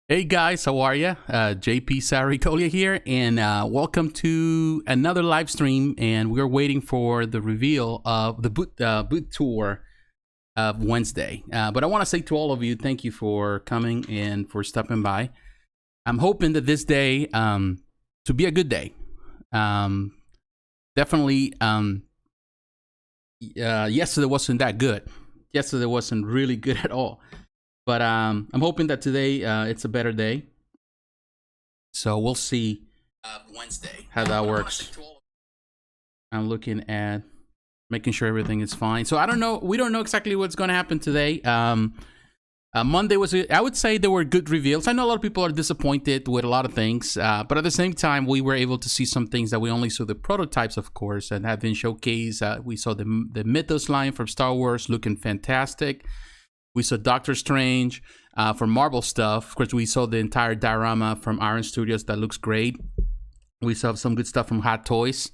Hey guys, how are you? jpsarrireviews here, and welcome to another live stream. And we're waiting for the reveal of the boot tour of Wednesday. But I want to say to all of you, thank you for coming and for stopping by. I'm hoping that this day to be a good day. Definitely, yesterday wasn't that good. Yesterday wasn't really good at all. But I'm hoping that today it's a better day. So we'll see Wednesday how that works. I'm looking at making sure everything is fine. So I don't know. We don't know exactly what's going to happen today. Monday was, I would say there were good reveals. I know a lot of people are disappointed with a lot of things. But at the same time, we were able to see some things that we only saw the prototypes, of course, and have been showcased. We saw the Mythos line from Star Wars looking fantastic. We saw Doctor Strange for Marvel stuff. Of course, we saw the entire diorama from Iron Studios that looks great. We saw some good stuff from Hot Toys.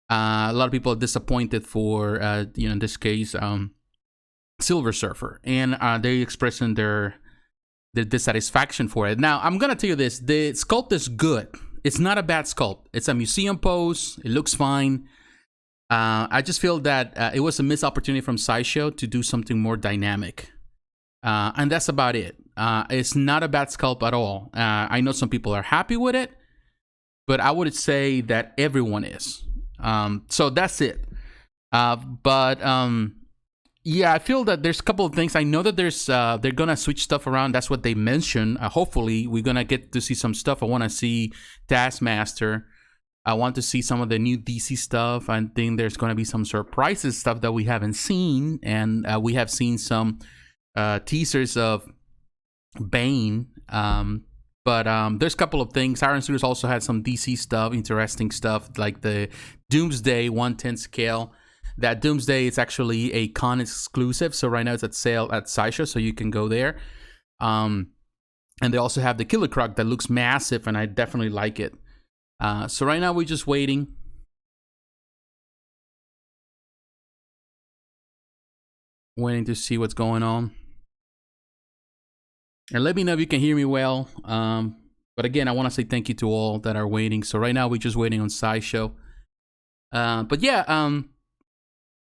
A lot of people are disappointed for, in this case, Silver Surfer. And they're expressing their dissatisfaction for it. Now, I'm going to tell you this. The sculpt is good. It's not a bad sculpt. It's a museum pose. It looks fine. I just feel that it was a missed opportunity from Sideshow to do something more dynamic. And that's about it. It's not a bad sculpt at all. I know some people are happy with it, but I would say that everyone is. So that's it. Yeah, I feel that there's a couple of things. I know that they're gonna switch stuff around. That's what they mentioned. Hopefully, we're gonna get to see some stuff. I want to see Taskmaster. I want to see some of the new DC stuff. I think there's gonna be some surprises stuff that we haven't seen, and we have seen some teasers of Bane, but there's a couple of things. Iron Studios also had some DC stuff, interesting stuff, like the Doomsday 1/10 scale. That Doomsday is actually a con exclusive, so right now it's at sale at Sideshow, so you can go there. And they also have the Killer Croc that looks massive, and I definitely like it. So right now we're just waiting. Waiting to see what's going on. And let me know if you can hear me well. But again, I want to say thank you to all that are waiting. So right now we're just waiting on Sideshow. But yeah,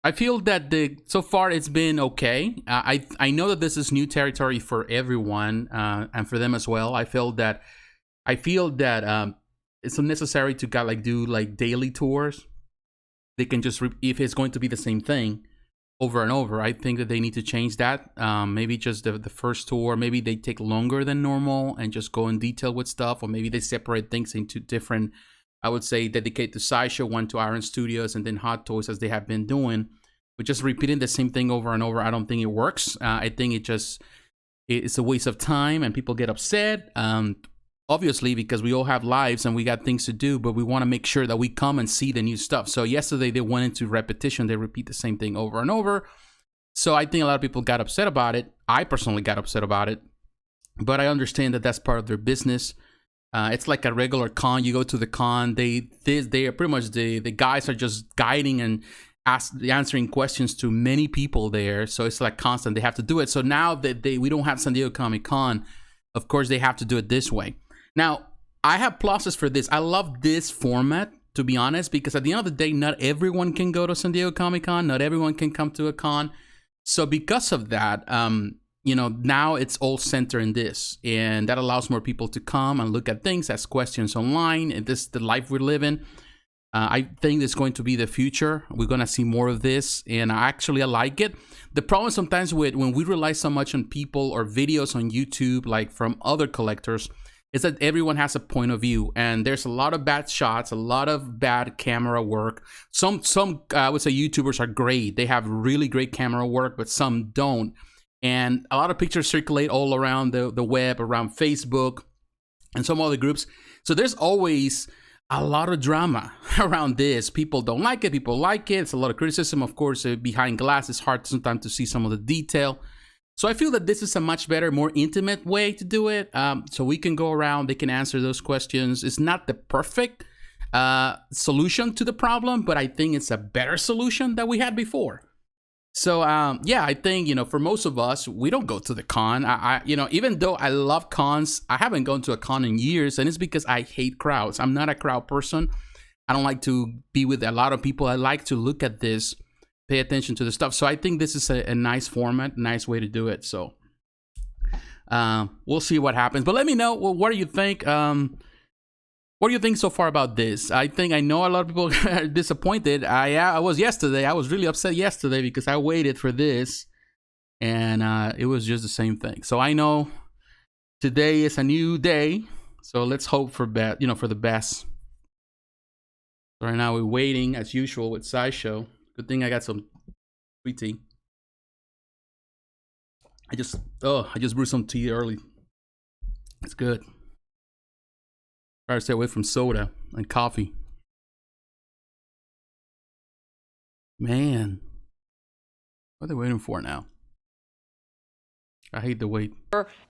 I feel that so far it's been okay. I know that this is new territory for everyone and for them as well. I feel that it's unnecessary to do daily tours. They can just if it's going to be the same thing over and over. I think that they need to change that. Maybe just the first tour, maybe they take longer than normal and just go in detail with stuff, or maybe they separate things into different, I would say, dedicate to Sideshow, one to Iron Studios, and then Hot Toys, as they have been doing. But just repeating the same thing over and over, I don't think it works. I think it's a waste of time, and people get upset. Obviously, because we all have lives and we got things to do, but we want to make sure that we come and see the new stuff. So yesterday they went into repetition. They repeat the same thing over and over. So I think a lot of people got upset about it. I personally got upset about it, but I understand that that's part of their business. It's like a regular con. You go to the con. They are pretty much the guys are just guiding and answering questions to many people there. So it's like constant. They have to do it. So now that we don't have San Diego Comic-Con, of course they have to do it this way. Now, I have pluses for this. I love this format, to be honest, because at the end of the day, not everyone can go to San Diego Comic-Con. Not everyone can come to a con. So because of that, now it's all centered in this. And that allows more people to come and look at things, ask questions online. And this is the life we're living. I think it's going to be the future. We're going to see more of this. And I like it. The problem sometimes when we rely so much on people or videos on YouTube, like from other collectors, is that everyone has a point of view, and there's a lot of bad shots, a lot of bad camera work. Some I would say YouTubers are great. They have really great camera work, but some don't. And a lot of pictures circulate all around the web, around Facebook, and some other groups. So there's always a lot of drama around this. People don't like it, people like it. It's a lot of criticism. Of course, behind glass, it's hard sometimes to see some of the detail. So I feel that this is a much better, more intimate way to do it. So we can go around, they can answer those questions. It's not the perfect solution to the problem, but I think it's a better solution that we had before. So yeah, I think, you know, for most of us, we don't go to the con. You know, even though I love cons, I haven't gone to a con in years, and it's because I hate crowds. I'm not a crowd person. I don't like to be with a lot of people. I like to look at this, pay attention to the stuff. So I think this is a nice format, nice way to do it. So we'll see what happens. But let me know, well, what do you think? What do you think so far about this? I know a lot of people are disappointed. I was yesterday. I was really upset yesterday because I waited for this, and it was just the same thing. So I know today is a new day. So let's hope for for the best. Right now we're waiting as usual with Sideshow. Good thing I got some sweet tea. I just brewed some tea early. It's good. Try to stay away from soda and coffee. Man, what are they waiting for now? I hate the wait.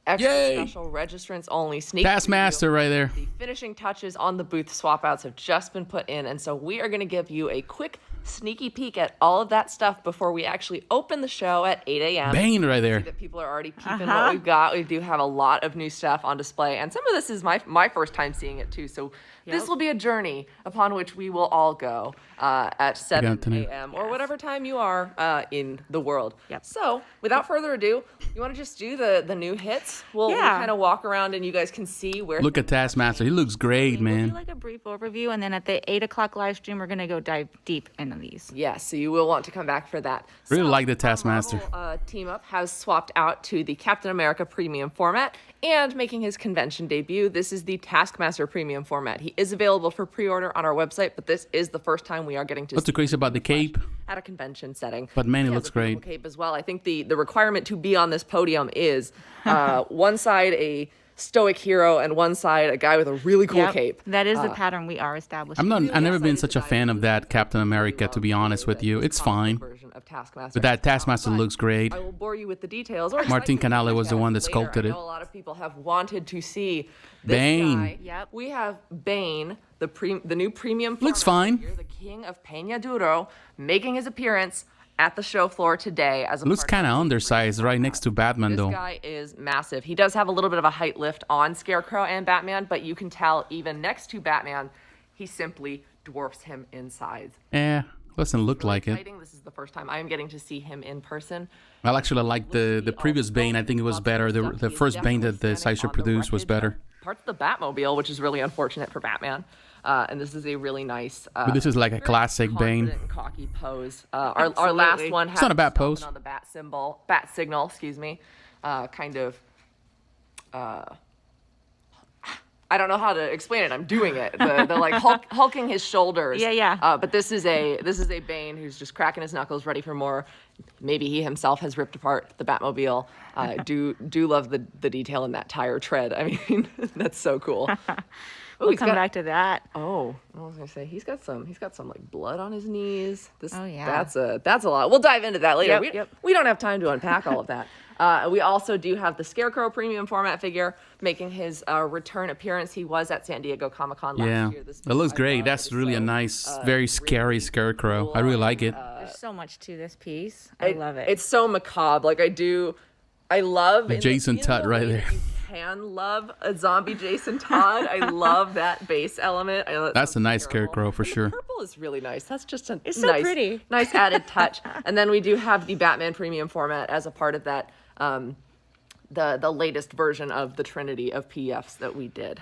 Extra special registrants only sneak Taskmaster right there. The finishing touches on the booth swap outs have just been put in, and so we are going to give you a quick sneaky peek at all of that stuff before we actually open the show at 8 a.m. Bane right there. See that people are already peeping what we've got. We do have a lot of new stuff on display, and some of this is my first time seeing it too, so this will be a journey upon which we will all go at 7 a.m. or whatever time you are in the world. So without further ado, you want to just do the new hits? We'll kind of walk around and you guys can see where. Look at Taskmaster. He looks great, man. We'll do like a brief overview, and then at the 8 o'clock live stream, we're going to go dive deep into these. Yes, so you will want to come back for that. Really like the Taskmaster. Marvel, team up has swapped out to the Captain America premium format, and making his convention debut, this is the Taskmaster premium format. He is available for pre-order on our website, but this is the first time we are getting to. What's so crazy about the cape? At a convention setting. But man, it looks great. Cape as well. I think the requirement to be on this podium is one side a stoic hero and one side a guy with a really cool cape. That is the pattern we are establishing. I've never been such a fan of that Captain America, to be honest with you. It's fine. But that Taskmaster looks great. I will bore you with the details. Martin Canale was the one that sculpted it. I know a lot of people have wanted to see this Bane. guy. We have Bane, the new premium. Looks fine. Here, the King of Peña Duro, making his appearance at the show floor today as a looks kind of undersized right next to Batman, though. This guy is massive. He does have a little bit of a height lift on Scarecrow and Batman, but you can tell even next to Batman, he simply dwarfs him in size. Doesn't look like it. This is the first time I am getting to see him in person. Well, actually, I like the previous Bane. I think it was better. The first Bane that the Sideshow produced was better. Parts of the Batmobile, which is really unfortunate for Batman. And this is a really nice. But this is like a classic Bane. And cocky pose. Our last one has it's not a bad pose. On the bat signal, excuse me. Kind of. I don't know how to explain it. I'm doing it. The like hulking his shoulders. But this is a Bane who's just cracking his knuckles, ready for more. Maybe he himself has ripped apart the Batmobile. Do love the detail in that tire tread. I mean, that's so cool. We'll come back to that. Oh, I was gonna say he's got some like blood on his knees. That's a lot. We'll dive into that later. We don't have time to unpack all of that. We also do have the Scarecrow premium format figure making his return appearance. He was at San Diego Comic-Con last year. It looks great. That's really a nice, very scary Scarecrow. Cool. I really like it. There's so much to this piece. I love it. It's so macabre. Like I love the Jason Todd right there. Can love a zombie Jason Todd. I love that base element. That's a nice Scarecrow for sure. The purple is really nice. That's just a so pretty. Nice added touch. And then we do have the Batman premium format as a part of that, the latest version of the Trinity of PFs that we did.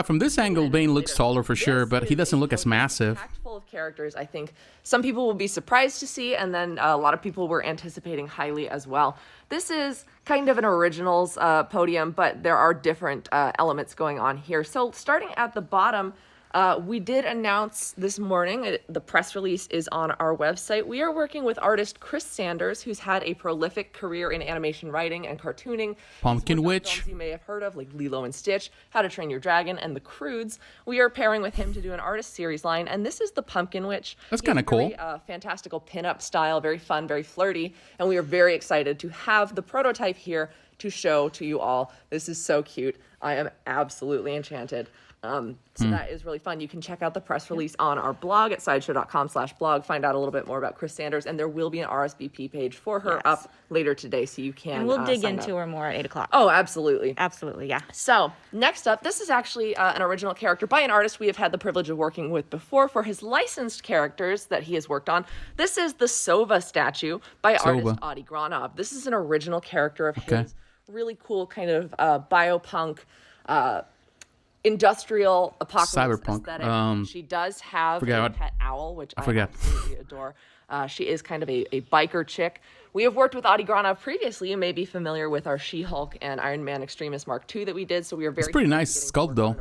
From this angle, Bane looks taller for sure, but he doesn't look as massive. Packed full of characters. I think some people will be surprised to see, and then a lot of people were anticipating highly as well. This is kind of an originals podium, but there are different elements going on here. So starting at the bottom, we did announce this morning, the press release is on our website. We are working with artist Chris Sanders, who's had a prolific career in animation writing and cartooning. Pumpkin Witch. You may have heard of, like Lilo and Stitch, How to Train Your Dragon, and The Croods. We are pairing with him to do an artist series line, and this is the Pumpkin Witch. That's kind of cool. Fantastical pinup style, very fun, very flirty, and we are very excited to have the prototype here to show to you all. This is so cute. I am absolutely enchanted. So that is really fun. You can check out the press release on our blog at sideshow.com/blog, find out a little bit more about Chris Sanders, and there will be an RSVP page for her up later today, so you can And we'll dig sign into up. her more at 8 o'clock. Oh, absolutely. Absolutely, yeah. So next up, this is actually an original character by an artist we have had the privilege of working with before for his licensed characters that he has worked on. This is the Sova statue by artist Adi Granov. This is an original character of his, really cool kind of biopunk, industrial apocalypse Cyberpunk. aesthetic. She does have a pet owl, which I absolutely adore. She is kind of a biker chick. We have worked with Adi Granov previously. You may be familiar with our She-Hulk and Iron Man Extremis Mark II that we did. So we are very. It's pretty nice sculpt though.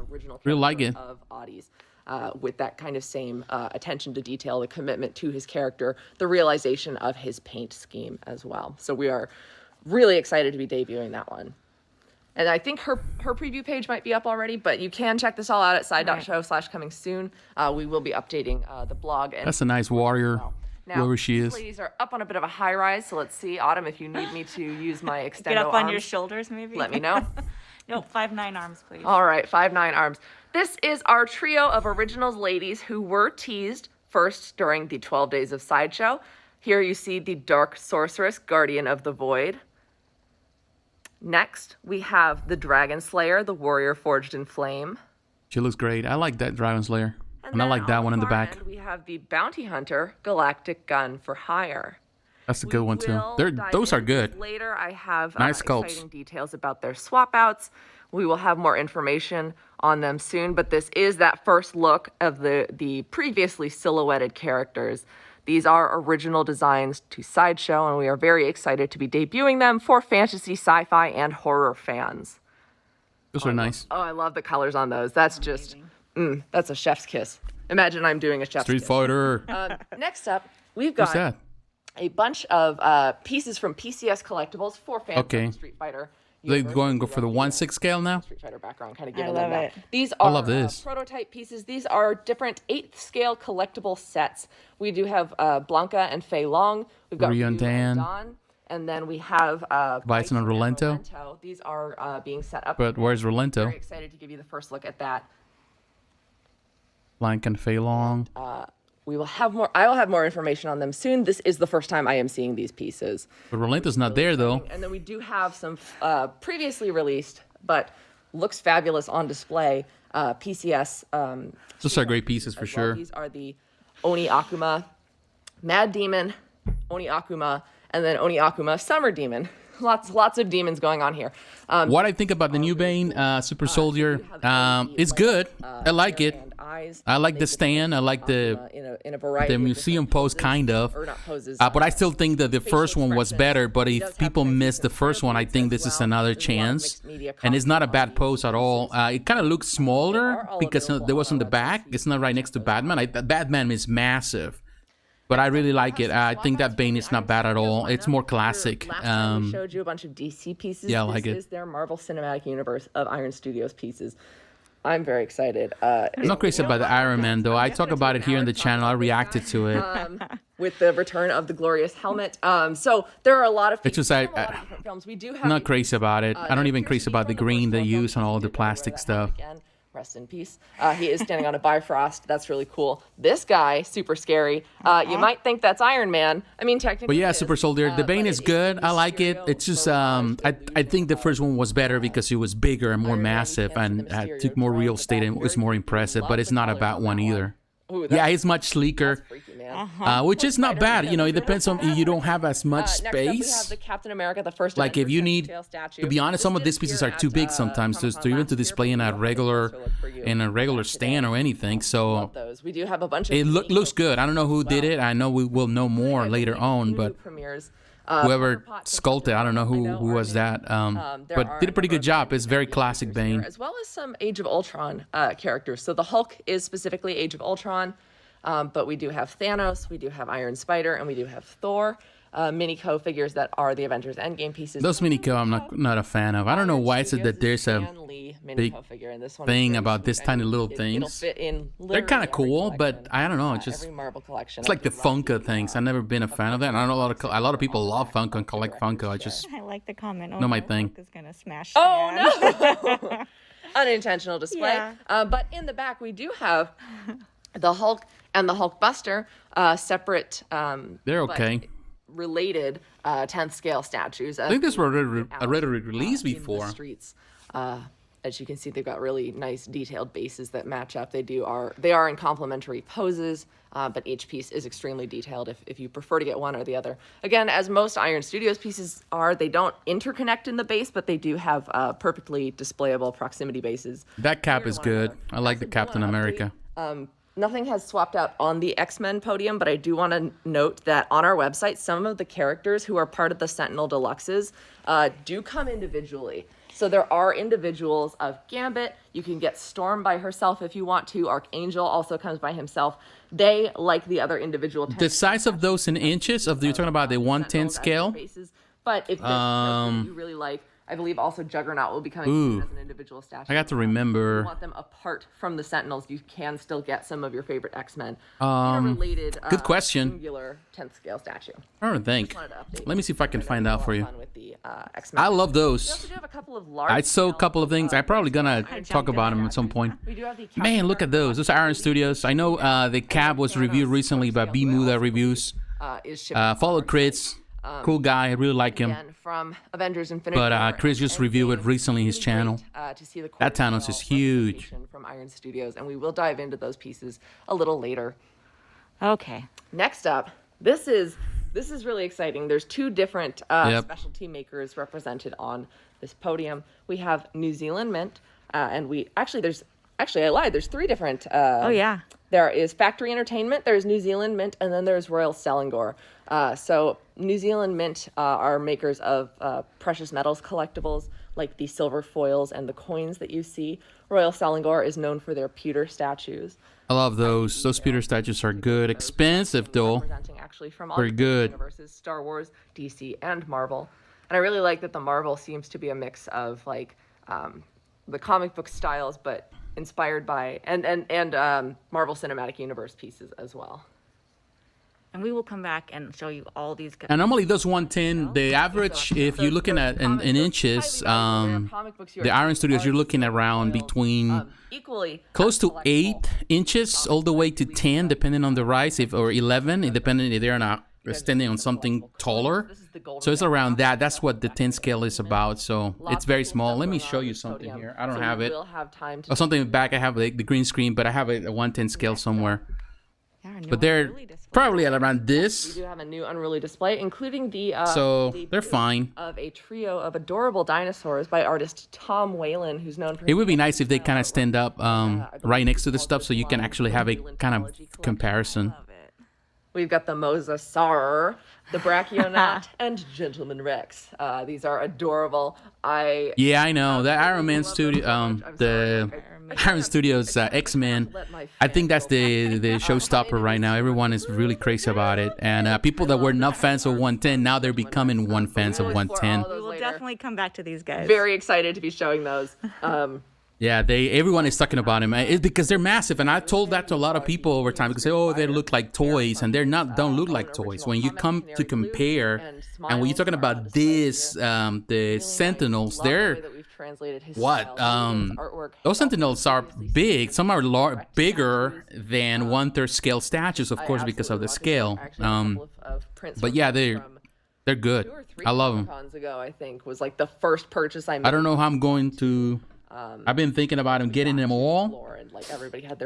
Really like it. Of Adi's, with that kind of same attention to detail, the commitment to his character, the realization of his paint scheme as well. So we are really excited to be debuting that one. And I think her preview page might be up already, but you can check this all out at side.show/coming soon. We will be updating the blog. And that's a nice warrior. Now, whoever she is. These ladies are up on a bit of a high rise, so let's see. Autumn, if you need me to use my extendo Get up on arms, your shoulders, maybe? let me know. No, 5'9" arms, please. All right, 5'9" arms. This is our trio of originals ladies who were teased first during the 12 Days of Sideshow. Here you see the Dark Sorceress, Guardian of the Void. Next, we have the Dragon Slayer, the Warrior Forged in Flame. She looks great. I like that Dragon Slayer. And I then like that one in the far back. end, we have the Bounty Hunter, Galactic Gun for Hire. That's a good one too. We'll dive Those are into this good. Later, I have Nice sculpts. exciting details about their swap outs. We will have more information on them soon, but this is that first look of the previously silhouetted characters. These are original designs to Sideshow, and we are very excited to be debuting them for fantasy, sci-fi, and horror fans. Those are nice. Oh, I love the colors on those. That's just, that's a chef's kiss. Imagine I'm doing a chef's Street kiss. Fighter. Next up, we've What's got that? a bunch of pieces from PCS Collectibles for fans of Street Fighter. They going for the 1/6 scale now? Street Fighter background, kind of giving love them that. it. These are love this. prototype pieces. These are different 8th scale collectible sets. We do have Blanca and Fei Long. We've got Ryu and Dan. Dawn. And then we have Bison and Rolento. These are being set up. But where's Very Rolento? excited to give you the first look at that. Blank and Fei Long. We will have more. I will have more information on them soon. This is the first time I am seeing these pieces. But Rolento's not there though. And then we do have some previously released, but looks fabulous on display. PCS. Those are great pieces for as well. sure. These are the Oni Akuma Mad Demon, Oni Akuma, and then Oni Akuma Summer Demon. Lots of demons going on here. What I think about the new Bane, Super Soldier, it's good. I like it. I like the stand. I like the in a variety of museum pose, kind of. or not poses. But I still think that the first one was better. But if people missed the first one, I think this is another chance. And it's not a bad pose at all. It kind of looks smaller because there was on the back. It's not right next to Batman. Batman is massive. But I really like it. I think that Bane is not bad at all. It's more classic. Last time we showed you a bunch of DC pieces. Yeah, I like it. This is their Marvel Cinematic Universe of Iron Studios pieces. I'm very excited. I'm not crazy about the Iron Man, though. I talk about it here in the channel. I reacted to it. With the return of the glorious helmet. So there are a lot of It's just from a lot of different films. We do have I'm not crazy about it. I don't even crazy about the green they use on all the plastic stuff. Again, rest in peace. He is standing on a Bifrost. That's really cool. This guy, super scary. You might think that's Iron Man. I mean, technically. But yeah, it is. Super Soldier. The Bane is good. I like it. It's just I think the first one was better because it was bigger and more massive and took more real estate and was more impressive. But it's not a bad one either. Ooh, Yeah, it's much sleeker, freaky, man. which is not bad. You know, it depends on you don't have as much Next up, we have space. the Captain America, the first Like if Avengers you need, Tail statue. to be honest, some of these pieces are too big sometimes to even to display in a regular stand or anything. So Those. We do have a bunch of it looks good. I don't know who did it. I know we will know more later on, but premieres. whoever sculpted, I don't know who was that. But did a pretty good job. It's very classic Bane. As well as some Age of Ultron characters. So the Hulk is specifically Age of Ultron, but we do have Thanos, we do have Iron Spider, and we do have Thor. Mini co-figures that are the Avengers Endgame pieces. Those mini co I'm not a fan of. I don't know why it's that there's a big thing about this tiny little things. They're kind of cool, but I don't know. It's just every Marvel collection. it's like the Funko things. I've never been a fan of that. And I know a lot of people love Funko and collect Funko. I just I like the comment. Not my thing. Is gonna smash. Oh no! unintentional display. Yeah. But in the back, we do have the Hulk and the Hulkbuster, separate. They're but okay. related 10th scale statues. I think this was already in released the before. streets. As you can see, they've got really nice detailed bases that match up. They are in complementary poses, but each piece is extremely detailed if you prefer to get one or the other. Again, as most Iron Studios pieces are, they don't interconnect in the base, but they do have perfectly displayable proximity bases. That cap is good. I like the Captain America. Nothing has swapped out on the X-Men podium, but I do want to note that on our website, some of the characters who are part of the Sentinel Deluxes do come individually. So there are individuals of Gambit. You can get Storm by herself if you want to. Archangel also comes by himself. They, like the other individual... The size of those in inches, you're talking about the 110 scale? But if there's something you really like, I believe also Juggernaut will be coming soon as an individual statue. I got to If remember. you want them apart from the Sentinels, you can still get some of your favorite X-Men in a related, good question. singular 10th scale statue. I don't think. Wanted to update Let me see if I can find out for you. fun with the, X-Men. I love We those. also do have a couple of large. I saw a couple of things. I'm probably gonna talk about them at some point. We do have the Man, look at those. Those are Iron Studios. I know the cab was reviewed recently by B Muda Reviews. Is shipping Follow Chris. Cool guy. I really like him. again from Avengers Infinity War But Chris just reviewed it recently on his Really channel. great, to see the That Thanos is huge. from Iron Studios, and we will dive into those pieces a little later. Okay. Next up, this is really exciting. There's two different specialty makers represented on this podium. We have New Zealand Mint, and I lied. There's three different. Oh, yeah. There is Factory Entertainment, there's New Zealand Mint, and then there's Royal Selangor. So New Zealand Mint are makers of precious metals collectibles, like the silver foils and the coins that you see. Royal Selangor is known for their pewter statues. I love those. Those pewter statues are good. Expensive though. Representing actually from all Very good. universes, Star Wars, DC, and Marvel. And I really like that the Marvel seems to be a mix of like the comic book styles, but inspired by and Marvel Cinematic Universe pieces as well. And we will come back and show you all these. And normally those 110, the average, if you're looking at in inches, the Iron Studios, you're looking around between equally close to 8 inches all the way to 10, depending on the rise, or 11, depending if they're not standing on something taller. So it's around that. That's what the 10 scale is about. So it's very small. Let me show you something here. I don't have it. We'll have time to Or something back. I have the green screen, but I have a 110 scale somewhere. But they're probably at around this. We do have a new unruly display, including the So debut they're fine. of a trio of adorable dinosaurs by artist Tom Whalen, who's known for. It would be nice if they kind of stand up right next to the stuff so you can actually have a kind of comparison. We've got the Mosasaur, the Brachionaut, and Gentleman Rex. These are adorable. Yeah, I know. The Iron Man studio, the Iron Studios X-Men, I think that's the showstopper right now. Everyone is really crazy about it. And people that were not fans of 110, now they're becoming fans of 110. We will definitely come back to these guys. Very excited to be showing those. Yeah, everyone is talking about him. It's because they're massive, and I told that to a lot of people over time because they look like toys, and don't look like toys. When you come to compare, and when you're talking about this, the Sentinels, they're what? Those Sentinels are big. Some are bigger than 1/3 scale statues, of course, because of the scale. But yeah, they're good. I love them. Ago, I think was like the first purchase I made. I don't know how I'm going to. I've been thinking about getting them all.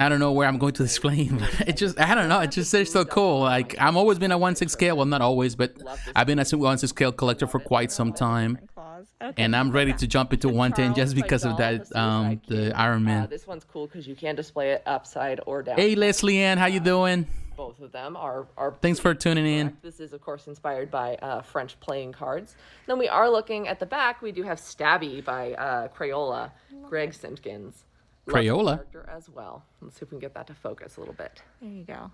I don't know where I'm going to display them. I don't know. They're so cool. Like, I've always been a 1/6 scale. Well, not always, but I've been a 1/6 scale collector for quite some time. And I'm ready to jump into 110 just because of that, the Iron Man. This one's cool because you can display it upside or down. Hey, Leslie Ann, how you doing? Both of them are Thanks for tuning in. This is, of course, inspired by French playing cards. Then we are looking at the back. We do have Stabby by Crayola, Greg Simpkins. Crayola? Character as well. Let's see if we can get that to focus a little bit. There you go.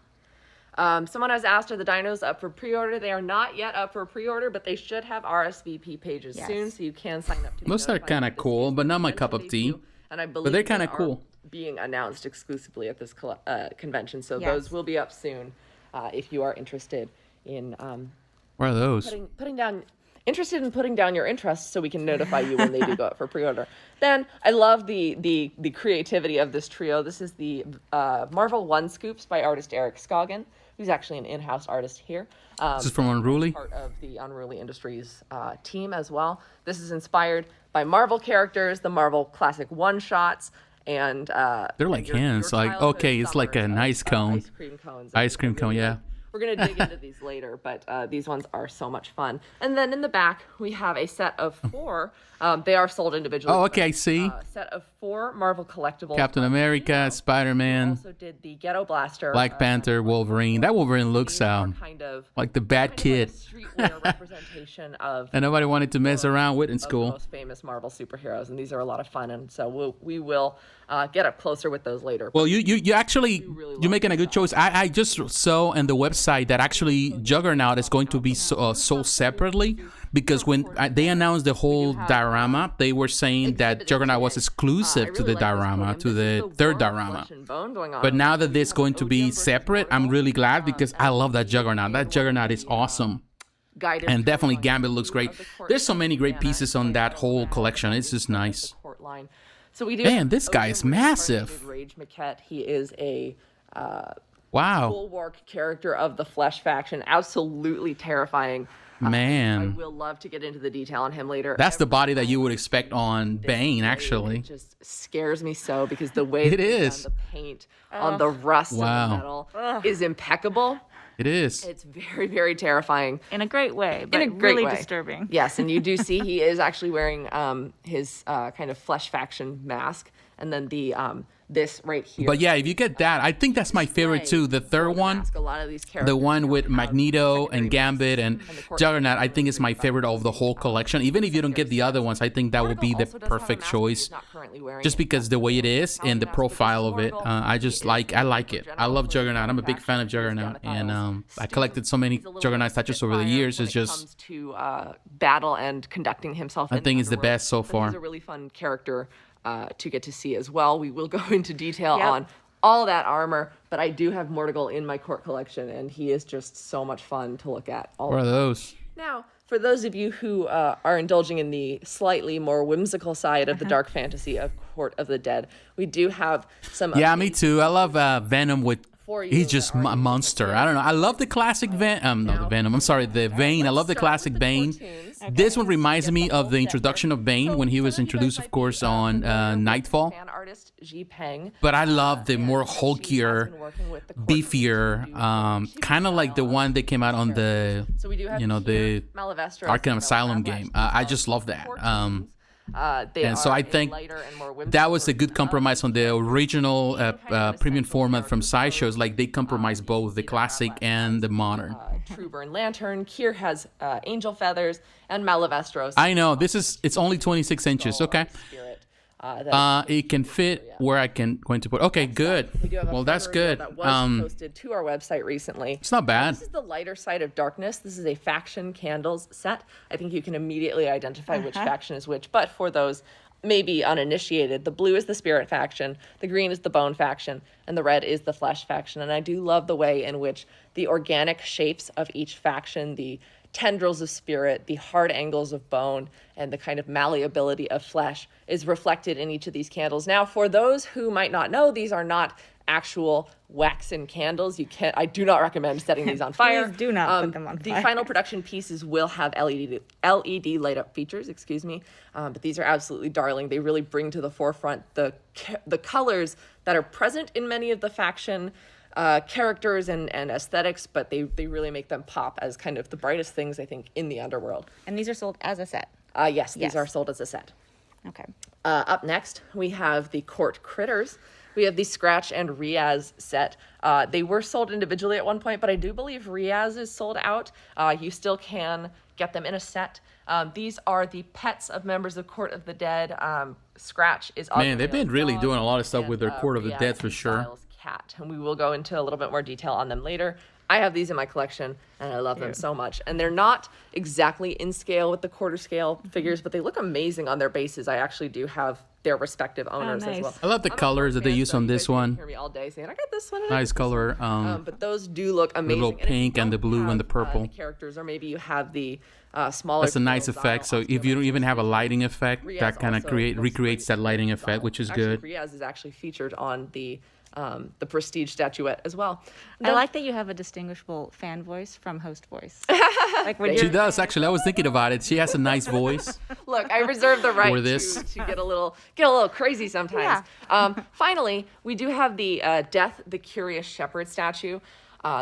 Someone has asked, are the dinos up for pre-order? They are not yet up for pre-order, but they should have RSVP pages soon, so you can sign up to be Those are kind of cool, but not my cup of tea. And I believe But they're kind of they are cool. being announced exclusively at this convention, so those will be up soon if you are interested in Where are those? putting down interested in putting down your interest so we can notify you when they do go up for pre-order. Then I love the creativity of this trio. This is the Marvel One Scoops by artist Eric Scoggin, who's actually an in-house artist here. This is from Unruly. Part of the Unruly Industries team as well. This is inspired by Marvel characters, the Marvel classic one-shots, and they're like hands. Like, okay, it's like an ice cone. Ice cream cones. Ice cream cone, yeah. We're going to dig into these later, but these ones are so much fun. And then in the back, we have a set of 4. They are sold individually. Oh, okay, I see. A set of 4 Marvel collectibles. Captain America, Spider-Man, Also did the Ghetto Blaster. Black Panther, Wolverine. That Wolverine looks kind of like the bad kid. Like a streetwear representation of. And nobody wanted to mess around with in of the school. most famous Marvel superheroes, and these are a lot of fun. And so we will get up closer with those later. Well, you actually really you're making a good choice. I just saw on the website that actually Juggernaut is going to be sold separately, because when they announced the whole diorama, they were saying that Juggernaut was exclusive to the diorama, to the third diorama. But now that this is going to be separate, I'm really glad, because I love that Juggernaut. That Juggernaut is awesome. And definitely Gambit looks great. There's so many great pieces on that whole collection. It's just nice. So we do. Man, this guy is massive. Rage Maquette. He is a Wow. bulwark character of the Flesh faction. Absolutely terrifying. Man. I will love to get into the detail on him later. That's the body that you would expect on Bane, actually. It just scares me so, because the way It is. the paint on the rust of the metal is impeccable. It is. It's very, very terrifying. In a great way, but In a great really way. disturbing. Yes, and you do see he is actually wearing his kind of Flesh faction mask, and then the this right here. But yeah, if you get that, I think that's my favorite too. The third one, A lot of these the characters one with Magneto and Gambit and Juggernaut, I think is my favorite of the whole collection. Even if you don't get the other ones, I think that would be the perfect choice, just because the way it is and the profile of it. I like it. I love Juggernaut. I'm a big fan of Juggernaut, and I collected so many Juggernaut statues over the years. It's just comes to battle and conducting himself. I think it's the best so far. He's a really fun character to get to see as well. We will go into detail on all that armor, but I do have Mortigal in my court collection, and he is just so much fun to look at. What are those? Now, for those of you who are indulging in the slightly more whimsical side of the dark fantasy of Court of the Dead, we do have some. Yeah, me too. I love Venom with. For you He's just that are a monster. I don't know. I love the classic the Venom. I'm sorry, the Bane. I love the classic Bane. This one reminds me of the introduction of Bane when he was introduced, of course, on Nightfall. Fan artist Ji Peng. But I love the more hulkier, beefier, kind of like the one that came out on the, So we do have the Malavestros Arkham and Asylum Malavestros. game. I just love that. They And so are I a think lighter and more whimsical that was a good compromise on the original premium format from Sideshow. Like they compromise both the classic and the modern. True Burn Lantern. Kier has angel feathers, and Malavestros. I know it's only 26 inches. Okay. Spirit. It can fit where I can going to put. Okay, good. We do have a Well, that's photo reel good. That was posted to our website recently. It's not bad. This is the lighter side of darkness. This is a faction candles set. I think you can immediately identify which faction is which. But for those maybe uninitiated, the blue is the spirit faction, the green is the bone faction, and the red is the flesh faction. And I do love the way in which the organic shapes of each faction, the tendrils of spirit, the hard angles of bone, and the kind of malleability of flesh is reflected in each of these candles. Now, for those who might not know, these are not actual waxen candles. I do not recommend setting these on fire. Please do not put them on fire. The final production pieces will have LED light up features, but these are absolutely darling. They really bring to the forefront the colors that are present in many of the faction characters and aesthetics, but they really make them pop as kind of the brightest things, I think, in the underworld. And these are sold as a set. Yes, these Yes. are sold as a set. Okay. Up next, we have the Court Critters. We have the Scratch and Riaz set. They were sold individually at one point, but I do believe Riaz is sold out. You still can get them in a set. These are the pets of members of Court of the Dead. Scratch is Man, they've been really doing a lot of stuff with their and, Court of the Riaz Dead for is sure. Styles' cat, and we will go into a little bit more detail on them later. I have these in my collection, and I love them so much. And they're not exactly in scale with the quarter scale figures, but they look amazing on their bases. I actually do have their respective owners as nice. well. I love the I'm a colors Ford that they fan, use so on you this guys can one. Hear me all day saying, I got this one. and I got Nice this color. one." But those do look amazing. little And if you pink and the don't blue and the have, purple. the characters, or maybe you have the smaller. That's a nice scale effect. So if you don't even have a lighting effect, Riaz that kind of also looks recreates great that lighting with effect, which is Actually, good. Riaz is actually featured on the Prestige statuette as well. I like that you have a distinguishable fan voice from host voice. Like when She you're does actually. I was thinking about it. She has a nice voice. Look, I reserve the right For this. to get a little crazy sometimes. Finally, we do have the Death the Curious Shepherd statue.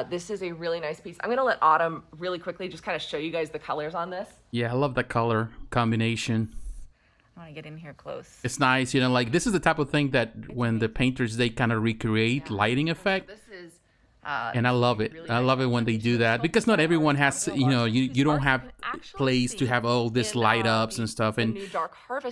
This is a really nice piece. I'm going to let Autumn really quickly just kind of show you guys the colors on this. Yeah, I love the color combination. I want to get in here close. It's nice, you know, like this is the type of thing that when the painters, they kind of recreate lighting effect. This is And I love it. I love it when they do that because not everyone has, you know, you don't have place to have all this light ups and stuff. And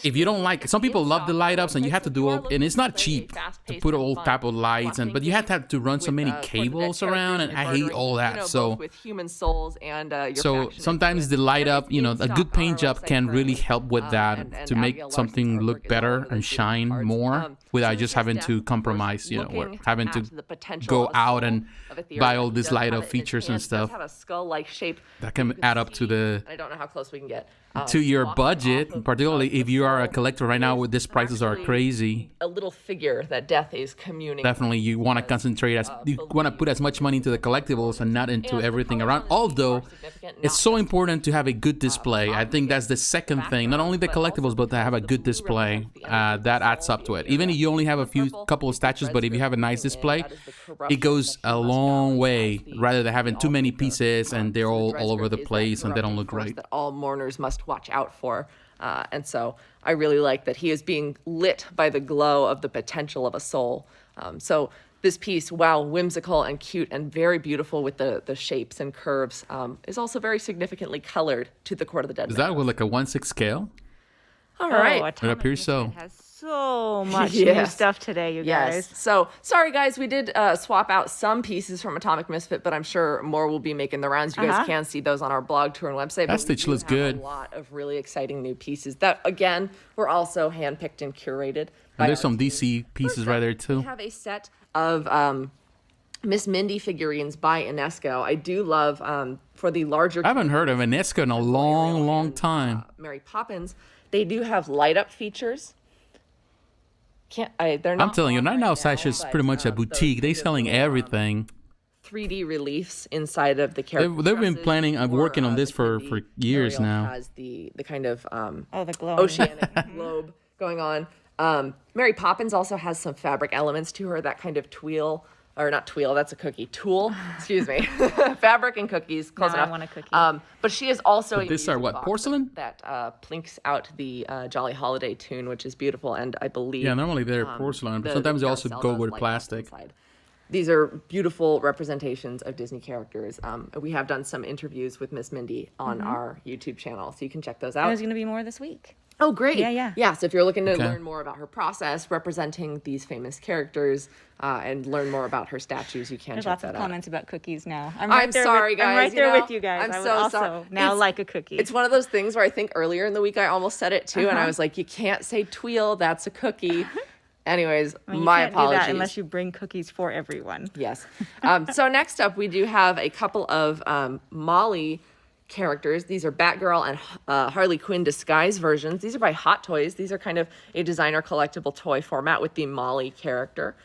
if you don't like, some people love the light ups and you have to do all, and it's not cheap to put all type of lights and, but you have to run so many cables around, and I hate all that. So with human souls and so sometimes the light up, you know, a good paint job can really help with that to make something look better and shine more without just having to compromise, you know, or having to go out and buy all these light up features and stuff. Have a skull-like shape that can add up to the I don't know how close we can get to your budget, particularly if you are a collector right now. With these prices are crazy. A little figure that Death is communing. Definitely, you want to concentrate as you want to put as much money into the collectibles and not into everything around. Although it's so important to have a good display. I think that's the second thing. Not only the collectibles, but to have a good display. That adds up to it. Even if you only have a couple of statues, but if you have a nice display, it goes a long way. Rather than having too many pieces and they're all over the place and they don't look great. That all mourners must watch out for. And so I really like that he is being lit by the glow of the potential of a soul. So this piece, while whimsical and cute and very beautiful with the shapes and curves, is also very significantly colored to the Court of the Dead. Is that with like a 1/6 scale? All right. Atomic It appears so. Misfit has so much new Yes. stuff today, you guys. Yes. So sorry, guys. We did swap out some pieces from Atomic Misfit, but I'm sure more will be making the rounds. You guys can see those on our blog, tour, and website. That but we stitch do looks have good. A lot of really exciting new pieces that, again, were also handpicked and curated. And there's some DC pieces right there We too. have a set of Miss Mindy figurines by Unesco. I do love for the larger. I haven't heard of Unesco in a long time. Mary Poppins. They do have light up features. They're not. I'm telling you, on right now, now, Sasha is but, pretty much a those boutique. They're selling beautiful, everything. 3D reliefs inside of the character. They've been planning on working on this for years now. Has the kind of Oh, the glow. oceanic globe going on. Mary Poppins also has some fabric elements to her, that kind of tulle, or not tulle, that's a cookie. Tulle, excuse me. Fabric and cookies, close Now I enough. want a cookie. But she is also a these are music what, box porcelain? that plinks out the Jolly Holiday tune, which is beautiful, and I believe Yeah, normally they're porcelain, but sometimes they also carousel go does with light up plastic. inside. These are beautiful representations of Disney characters. We have done some interviews with Miss Mindy on our YouTube channel, so you can check those out. There's going to be more this week. Oh, great. Yeah. So if you're looking to learn more about her process representing these famous characters and learn more about her statues, you can There's check lots that of out. comments about cookies now. I'm sorry, guys. I'm right you there know, with you guys. I'm I would so also sorry. now It's- like a cookie. It's one of those things where I think earlier in the week I almost said it too, and I was like, you can't say tweel, that's a cookie. Anyways, Well, you my can't apologies. do that unless you bring cookies for everyone. Yes. So next up, we do have a couple of Molly characters. These are Batgirl and Harley Quinn disguise versions. These are by Hot Toys. These are kind of a designer collectible toy format with the Molly character.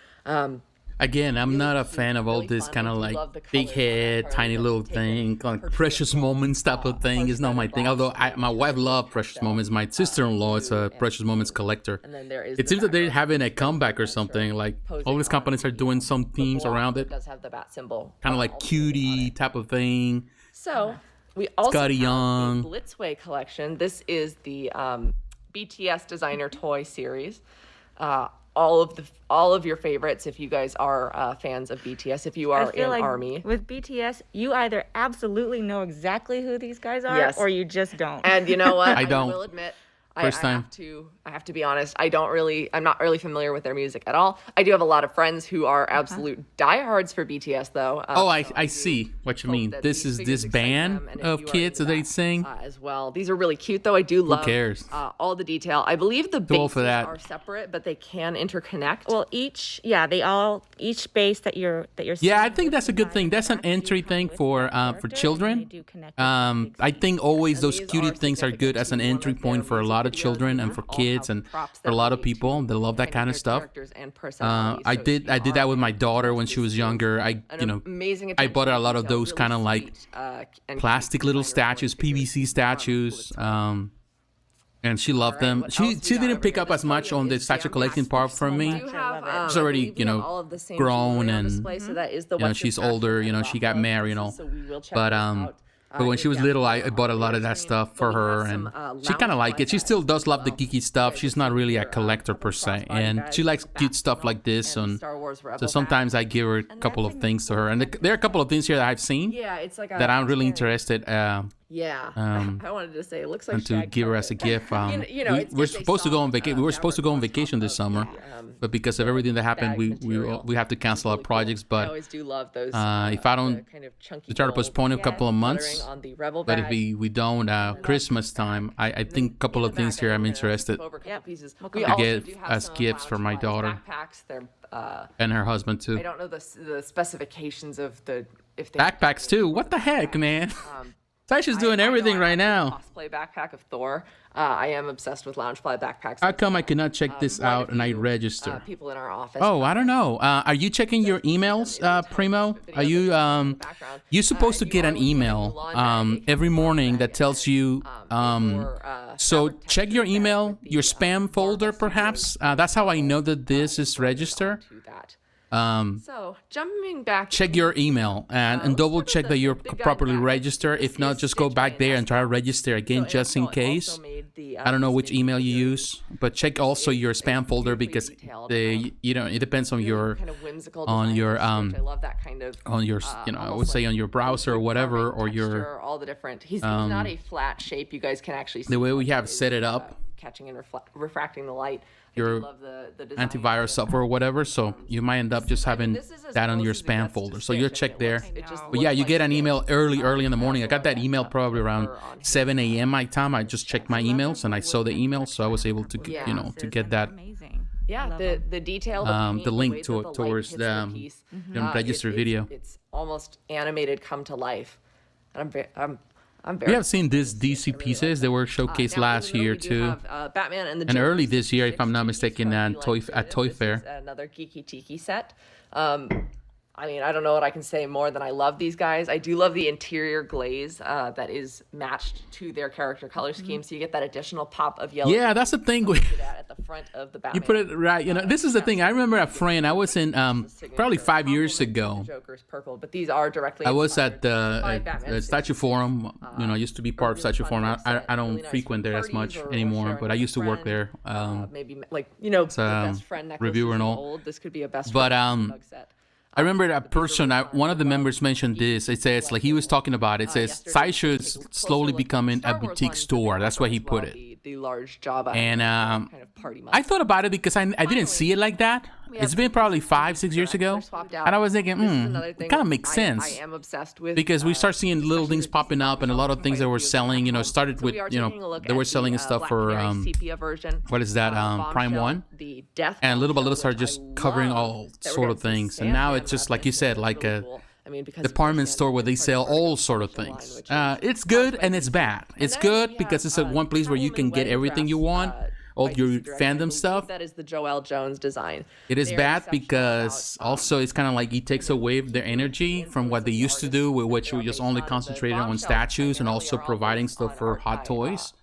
Again, I'm not a fan of all this kind of like big head, tiny little thing, like precious moments type of thing. Is not my thing. Although my wife loves precious moments. My sister-in-law is a precious moments collector. And then there is It seems that they're having a comeback or something. Like all these companies are doing some themes around it, does have the bat symbol. kind of like cutie type of thing. So we also Scotty have Young. the Blitzway collection. This is the BTS designer toy series. All of your favorites, if you guys are fans of BTS, if you are I feel in like ARMY. with BTS, you either absolutely know exactly who these guys are, Yes. or you just don't. And you know what? I don't. will admit, First time. I have to be honest. I'm not really familiar with their music at all. I do have a lot of friends who are absolute diehards for BTS, though. I see what you mean. This is this band of kids that they sing as well. These are really cute, though. I do love. Who cares? All the detail. I believe the Too old bases for that. are separate, but they can interconnect. Well, each base that you're Yeah, I think that's a good thing. That's an entry thing for children. I think always those cutie things are good as an entry point for a lot of children and for kids and for a lot of people that love that kind of stuff. I did that with my daughter when she was younger. I bought her a lot of those kind of like plastic little statues, PVC statues. And she loved them. She didn't pick up as much on the statue collecting part from me. She's already, grown and, she's older, she got married, But when she was little, I bought a lot of that stuff for her, and she kind of liked it. She still does love the geeky stuff. She's not really a collector per se, and she likes cute stuff like this. And so sometimes I give her a couple of things to her, and there are a couple of things here that I've seen that I'm really interested. I wanted to say it looks like and to give her as a gift. We're supposed to go on vacation. We were supposed to go on vacation this summer, but because of everything that happened, we have to cancel our projects. But I always do love those. If I don't, we try to postpone it a couple of months. But if we don't, Christmas time, I think a couple of things here I'm interested to get as gifts for my daughter and her husband too. I don't know the specifications of if they backpacks too. What the heck, man? Tasha's doing everything right now. Cosplay backpack of Thor. I am obsessed with Loungefly backpacks. How come I cannot check this out and I register? People in our office. Oh, I don't know. Are you checking your emails, Primo? Are you you're supposed to get an email every morning that tells you so check your email, your spam folder perhaps. That's how I know that this is registered. So jumping back, check your email and double check that you're properly registered. If not, just go back there and try to register again just in case. I don't know which email you use, but check also your spam folder because it depends on your I would say on your browser or whatever or your all the different. He's not a flat shape. You guys can actually see the way we have set it up, catching and refracting the light. Your antivirus software or whatever, so you might end up just having that on your spam folder. So you'll check there. But yeah, you get an email early in the morning. I got that email probably around 7 a.m. my time. I just checked my emails and I saw the email, so I was able to to get that. Yeah, the detail, the link towards the register video. It's almost animated come to life, and we have seen these DC pieces that were showcased last year too, Batman and early this year, if I'm not mistaken, at Toy Fair. Another geeky tiki set. I don't know what I can say more than I love these guys. I do love the interior glaze that is matched to their character color scheme, so you get that additional pop of yellow. Yeah, that's the thing. At the front of the Batman. You put it right. This is the thing. I remember a friend. I was in probably 5 years ago. Joker's purple, but these are directly. I was at the Statue Forum. I used to be part of Statue Forum. I don't frequent there as much anymore, but I used to work there. Maybe the best friend reviewer and all. This could be a best. But I remember that person, one of the members mentioned this. It says, like he was talking about, it says, Sideshow is slowly becoming a boutique store. That's why he put it. The large job and I thought about it because I didn't see it like that. It's been probably 5-6 years ago. And I was thinking, it kind of makes sense. I am obsessed with because we start seeing little things popping up and a lot of things that were selling, started with, they were selling stuff for, what is that, Prime 1? And little by little started just covering all sort of things. And now it's just, like you said, like a department store where they sell all sort of things. It's good and it's bad. It's good because it's one place where you can get everything you want, all your fandom stuff. That is the Joelle Jones design. It is bad because also it's kind of like it takes away their energy from what they used to do, with which we just only concentrated on statues and also providing stuff for Hot Toys.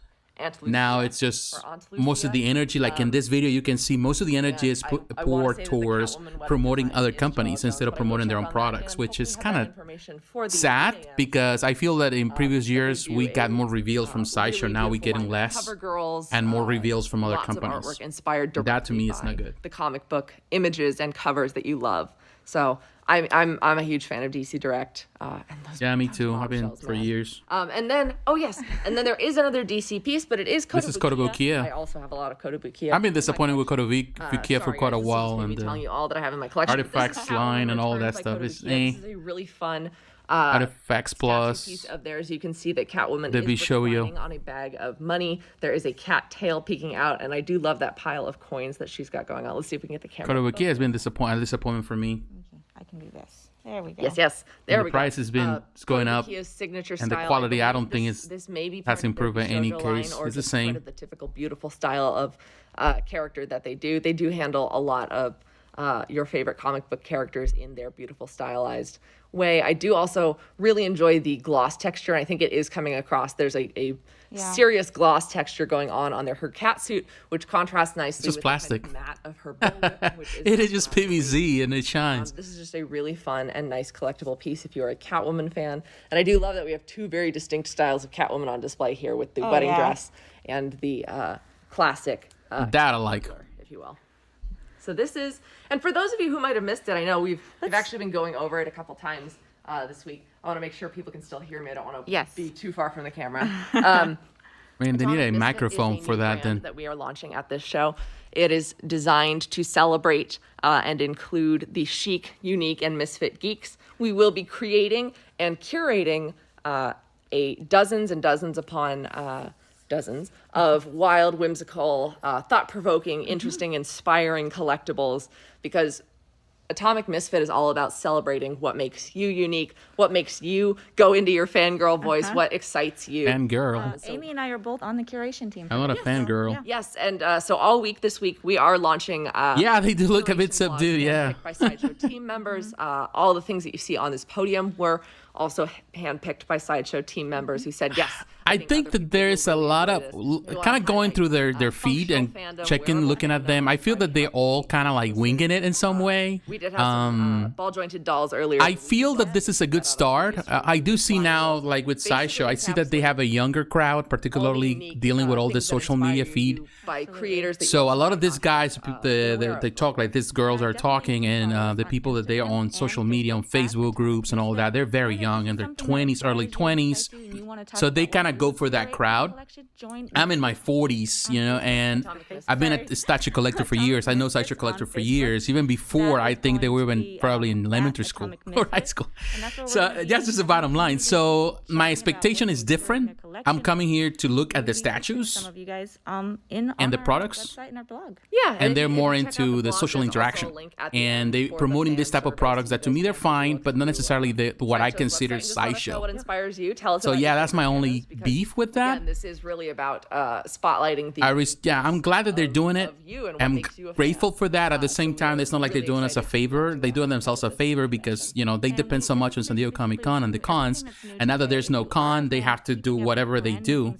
Now it's just most of the energy, like in this video, you can see most of the energy is poured towards promoting other companies instead of promoting their own products, which is kind of sad because I feel that in previous years we got more reveals from Sideshow. Now we're getting less and more reveals from other companies. That to me is not good. The comic book images and covers that you love. So I'm a huge fan of DC Direct. And those Yeah, me too. I've been bombshells, for man. years. And then there is another DC piece, but it is Kotobukiya. This is Kotobukiya. I also have a lot of Kotobukiya. I've been disappointed with Kotobukiya for Sorry, quite a guys, this is while, maybe and telling you all that I have in my collection. But this is Artifacts Catwoman line and all Returns that by stuff is Kotobukiya. This is a really fun Artifacts statue Plus. piece of theirs. You can see that Catwoman The is Bishoyo. reclining on a bag of money. There is a cat tail peeking out, and I do love that pile of coins that she's got going on. Let's see if we can get the camera. Kotobukiya has been a disappointment for me. Okay, I can do this. There we go. Yes. There The we go. price has been going up, Kotobukiya's signature and the style, quality I believe don't think this may be has part of improved their in any Bishojo line, case. or It's the just part same. of the typical beautiful style of character that they do. They do handle a lot of your favorite comic book characters in their beautiful stylized way. I do also really enjoy the gloss texture. I think it is coming across. There's a serious gloss texture going on her cat suit, which contrasts nicely just with plastic. the kind of matte of her bullwhip, which It is just PVZ and it shines. this is just a really fun and nice collectible piece if you're a Catwoman fan. And I do love that we have two very distinct styles of Catwoman on display here with the wedding dress and the classic That I like. if you will. So this is, and for those of you who might have missed it, I know we've actually been going over it a couple times this week. I want to make sure people can still hear me. I don't want to be too far from the camera. I mean, they need a Misfit microphone is a for new that brand then. that we are launching at this show. It is designed to celebrate and include the chic, unique, and misfit geeks. We will be creating and curating dozens and dozens upon dozens of wild, whimsical, thought-provoking, interesting, inspiring collectibles, because Atomic Misfit is all about celebrating what makes you unique, what makes you go into your fangirl voice, what excites you. Fangirl. Amy and I are both on the curation team. I'm not a fangirl. Yes, and so all week this week we are launching. Yeah, they do look a bit curation subdued, vlogs yeah. handpicked by Sideshow team members. All the things that you see on this podium were also handpicked by Sideshow team members who said yes. I think that there's a lot of kind of going through their feed and checking, looking at them. I feel that they're all kind of like winging it in some way. We did have some ball jointed dolls earlier. I feel that this is a good start. I do see now, like with Sideshow, I see that they have a younger crowd, particularly dealing with all the social media feed. By creators. So a lot of these guys, they talk like these girls are talking, and the people that they are on social media, on Facebook groups and all that, they're very young, in their 20s, early 20s. So they kind of go for that crowd. I'm in my 40s, and I've been a statue collector for years. I know statue collector for years, even before I think they were even probably in elementary school or high school. So that's just the bottom line. So my expectation is different. I'm coming here to look at the statues Some of you guys and the products. website and our blog. Yeah, And they're if you more check out into the blog, social there's also a interaction, link at the and end they for the promoting this fan type of service. products that to me they're Those fine, can but not necessarily what I Sideshow's consider website. You just let us know Sideshow. What inspires you? Tell us. So about yeah, your that's my only fandoms, because, beef with that. Again, this is really about spotlighting the. I'm glad that they're doing it. of you and what I'm makes you a grateful fan. for that. At the same So time, we're it's not like they're really doing us a excited to favor. talk They're about doing that. themselves a favor because they depend so much on San Diego Comic Con and the cons. And now that there's no con, they have to do whatever they do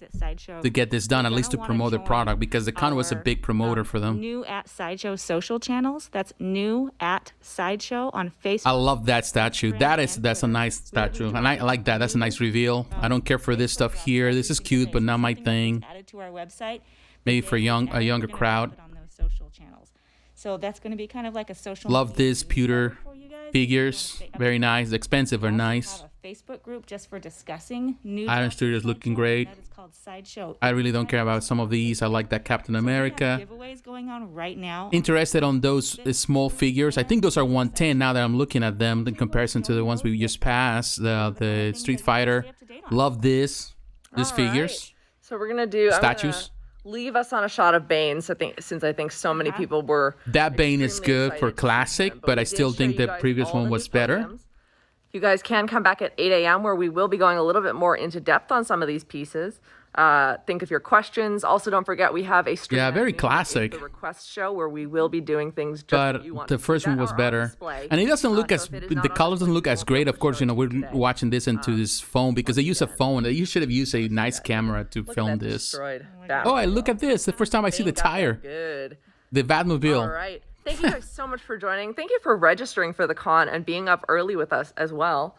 to get this done, at least to promote their product, because the con was a big promoter for them. New at Sideshow social channels. That's new at Sideshow on Facebook. I love that statue. That's a nice statue, and I like that. That's a nice reveal. I don't care for this stuff here. This is cute, but not my thing. Added to our website. Maybe for a younger crowd. On those social channels. So that's going to be kind of like a social. Love media this pewter newsletter for you guys. figures. Very nice. Expensive or We also nice. have a Facebook group just for discussing new. Iron dresses Studios for looking Sideshow, great. and that is called Sideshow. I really don't care about some of these. I like that Captain So we have America. giveaways going on right now. Interested on those small figures. I think those are 110 now that I'm looking at them in comparison to the ones we just passed. The Street Fighter. Love these All figures. right. So we're gonna do I'm gonna Statues. leave us on a shot of Bane. Since I think so many people were. That Bane is extremely good for excited to see classic, them, but we I did still show think you the guys previous all one the was new better. podiums. You guys can come back at 8 a.m. where we will be going a little bit more into depth on some of these pieces. Think of your questions. Also, don't forget we have a stream. Yeah, at very noon. classic. It's the request show where we will be doing things just that But you want the to see first one that was are on better, display. and it doesn't look So as if it is the not on colors don't look display, as we great. won't Of course, show it we're today. watching this into this phone because they use a phone. You should have used a nice camera to Look at film that this. destroyed Oh, I look at this. The first time I see the Bane got that tire, Good. the Batmobile. All right. Thank you guys so much for joining. Thank you for registering for the con and being up early with us as well.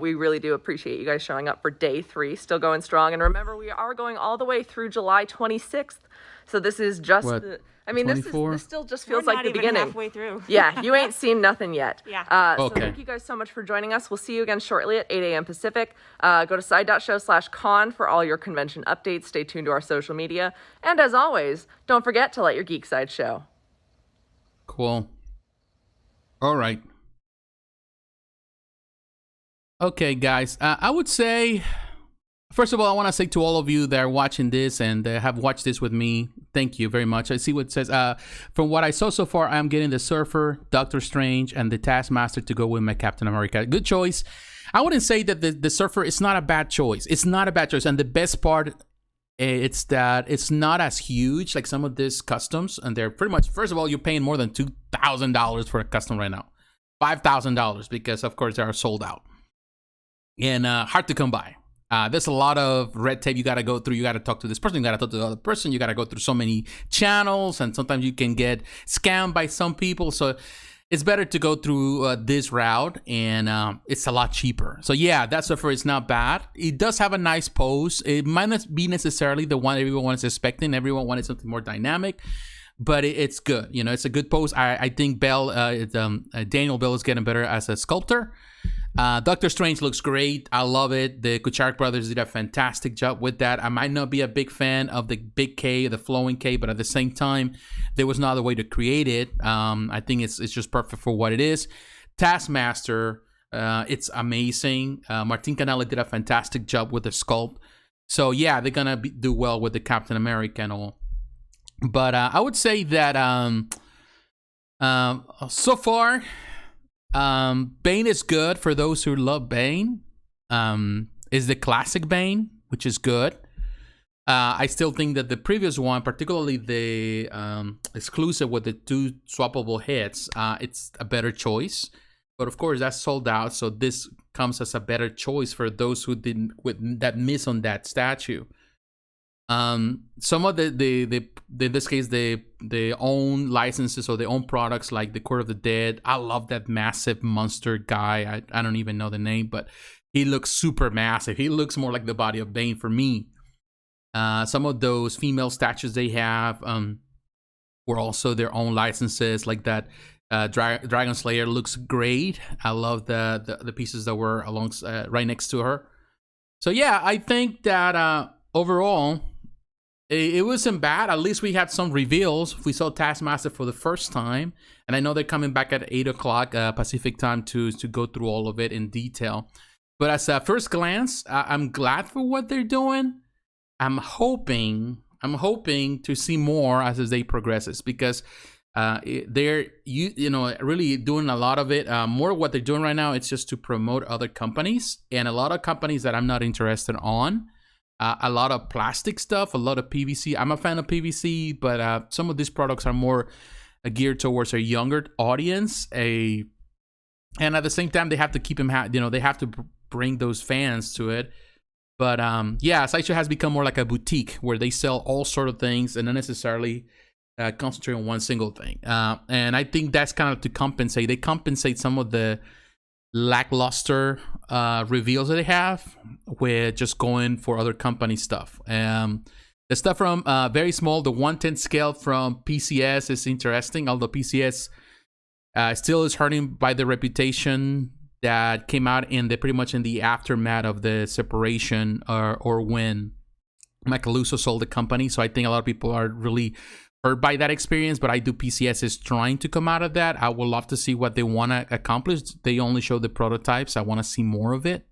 We really do appreciate you guys showing up for day 3, still going strong. And remember, we are going all the way through July 26th. So this is just I mean, 24? this still just We're feels like not the even beginning. halfway through. Yeah, you ain't seen nothing yet. Yeah. So Okay. thank you guys so much for joining us. We'll see you again shortly at 8 a.m. Pacific. Go to side.show/con for all your convention updates. Stay tuned to our social media. And as always, don't forget to let your geek side show. Cool. All right. Okay, guys. I would say, first of all, I want to say to all of you that are watching this and have watched this with me, thank you very much. I see what it says. From what I saw so far, I'm getting the Surfer, Doctor Strange, and the Taskmaster to go with my Captain America. Good choice. I wouldn't say that the Surfer is not a bad choice. It's not a bad choice. And the best part, it's that it's not as huge like some of these customs. And they're pretty much, first of all, you're paying more than $2,000 for a custom right now. $5,000 because, of course, they are sold out. And hard to come by. There's a lot of red tape you got to go through. You got to talk to this person. You got to talk to the other person. You got to go through so many channels. And sometimes you can get scammed by some people. So it's better to go through this route. And it's a lot cheaper. So yeah, that Surfer is not bad. It does have a nice pose. It might not be necessarily the one everyone is expecting. Everyone wanted something more dynamic. But it's good. You know, it's a good pose. I think Daniel Bell is getting better as a sculptor. Doctor Strange looks great. I love it. The Kuchar brothers did a fantastic job with that. I might not be a big fan of the big K, the flowing K, but at the same time, there was no other way to create it. I think it's just perfect for what it is. Taskmaster, it's amazing. Martin Canella did a fantastic job with the sculpt. So yeah, they're gonna do well with the Captain America and all. But I would say that so far, Bane is good for those who love Bane. Is the classic Bane, which is good. I still think that the previous one, particularly the exclusive with the 2 swappable hits, it's a better choice. But of course, that's sold out, so this comes as a better choice for those who didn't that miss on that statue. Some of the in this case the own licenses or their own products like the Court of the Dead. I love that massive monster guy. I don't even know the name, but he looks super massive. He looks more like the body of Bane for me. Some of those female statues they have were also their own licenses, like that Dragon Slayer looks great. I love the pieces that were right next to her. So yeah, I think that overall it wasn't bad. At least we had some reveals. We saw Taskmaster for the first time, and I know they're coming back at 8 o'clock Pacific time to go through all of it in detail. But as a first glance, I'm glad for what they're doing. I'm hoping to see more as the day progresses, because they're really doing a lot of it. More of what they're doing right now, it's just to promote other companies, and a lot of companies that I'm not interested on. A lot of plastic stuff, a lot of PVC. I'm a fan of PVC, but some of these products are more geared towards a younger audience. And at the same time, they have to keep them. They have to bring those fans to it. But yeah, Sideshow has become more like a boutique where they sell all sort of things and not necessarily concentrate on one single thing. And I think that's kind of to compensate. They compensate some of the lackluster reveals that they have with just going for other company stuff. The stuff from very small, the 1/10 scale from PCS is interesting, although PCS still is hurting by the reputation that came out pretty much in the aftermath of the separation or when Macaluso sold the company. So I think a lot of people are really hurt by that experience, but I do PCS is trying to come out of that. I would love to see what they want to accomplish. They only show the prototypes. I want to see more of it.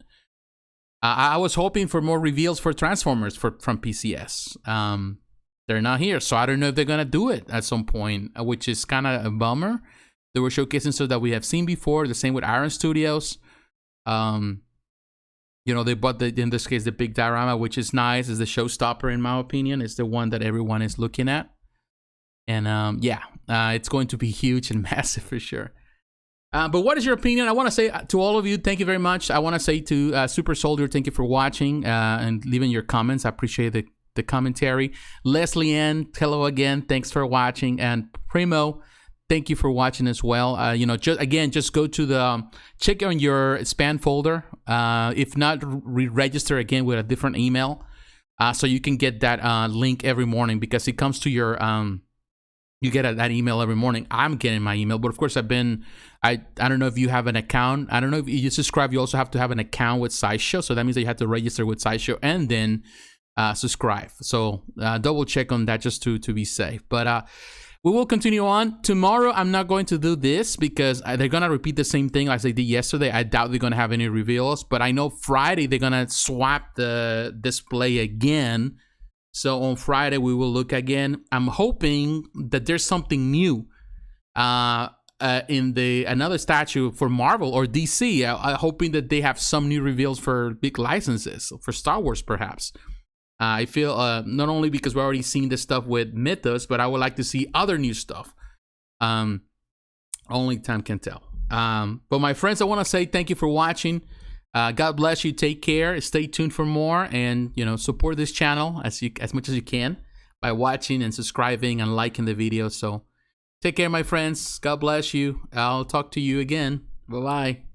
I was hoping for more reveals for Transformers from PCS. They're not here, so I don't know if they're going to do it at some point, which is kind of a bummer. They were showcasing stuff that we have seen before. The same with Iron Studios. They bought in this case, the big diorama, which is nice. Is the showstopper, in my opinion. It's the one that everyone is looking at. And it's going to be huge and massive for sure. But what is your opinion? I want to say to all of you, thank you very much. I want to say to Super Soldier, thank you for watching and leaving your comments. I appreciate the commentary. Leslie Ann, hello again. Thanks for watching. And Primo, thank you for watching as well. Just go to check on your spam folder. If not, re-register again with a different email so you can get that link every morning, because it comes to your you get that email every morning. I'm getting my email, but of course I don't know if you have an account. I don't know if you subscribe. You also have to have an account with Sideshow, so that means that you have to register with Sideshow and then subscribe. So double check on that just to be safe. But we will continue on. Tomorrow I'm not going to do this because they're gonna repeat the same thing as they did yesterday. I doubt they're gonna have any reveals, but I know Friday they're gonna swap the display again. So on Friday we will look again. I'm hoping that there's something new in another statue for Marvel or DC. I'm hoping that they have some new reveals for big licenses for Star Wars, perhaps. I feel not only because we're already seeing this stuff with Mythos, but I would like to see other new stuff. Only time can tell. But my friends, I want to say thank you for watching. God bless you. Take care. Stay tuned for more, and support this channel as much as you can by watching and subscribing and liking the video. So take care, my friends. God bless you. I'll talk to you again. Bye bye.